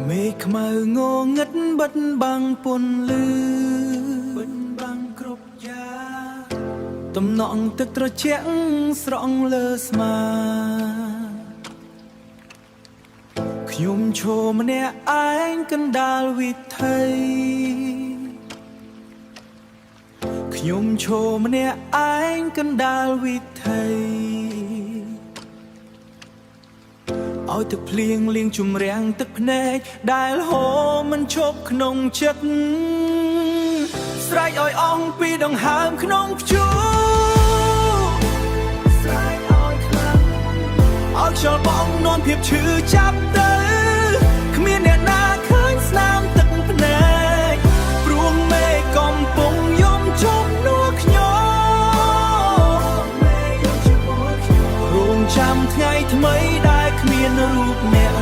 មេឃខ្មៅងងឹតបិទបាំងពន្លឺបិទបាំងគ្រប់យ៉ាងតំណក់ទឹកត្រជាក់ស្រង់លើស្មាខ្ញុំឈរម្នាក់ឯងកណ្ដាលវិថីខ្ញុំឈរម្នាក់ឯងកណ្ដាលវិថីឲ្យទឹកភ្លៀងលាងជំរាំងទឹកភ្នែកដែលហូរមិនឈប់ក្នុងចិត្តស្រែកឲ្យអស់ពីដង្ហើមក្នុងព្យុះស្រែកឲ្យខ្លាំងឲ្យខ្យល់បងនាំភាពឈឺចាប់ទៅគ្មានអ្នកណាឃើញស្នាមទឹកភ្នែកព្រោះមេឃកំពុងយំជំនួសខ្ញុំរងចាំថ្ងៃថ្មីដែលគ្មានរូបអ្នក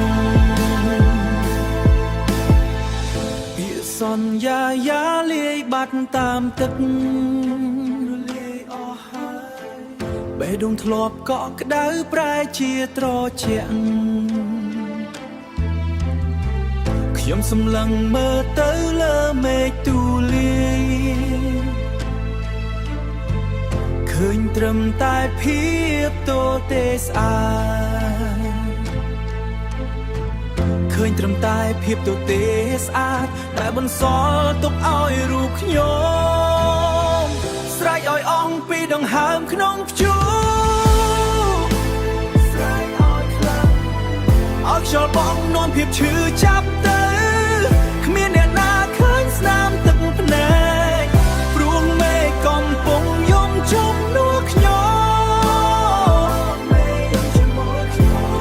ពាក្យសន្យាយ៉ាលាយបាត់តាមទឹករលាយអស់ហើយបេះដូងធ្លាប់កក់ក្ដៅប្រែជាត្រជាក់ខ្ញុំសម្លឹងមើលទៅលើមេឃទូលាយឃើញត្រឹមតែភាពទទេស្អាតឃើញត្រឹមតែភាពទទេស្អាតដែលបន្សល់ទុកឲ្យរូបខ្ញុំស្រែកឲ្យអស់ពីដង្ហើមក្នុងព្យុះស្រែកឲ្យខ្លាំងឲ្យខ្យល់បងនាំភាពឈឺចាប់ទៅគ្មានអ្នកណាឃើញស្នាមទឹកភ្នែកព្រោះមេឃកំពុងយំជំនួសខ្ញុំ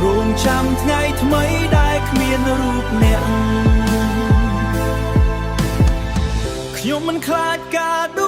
រងចាំថ្ងៃថ្មីដែលគ្មានរូបអ្នកខ្ញុំមិនខ្លាចការ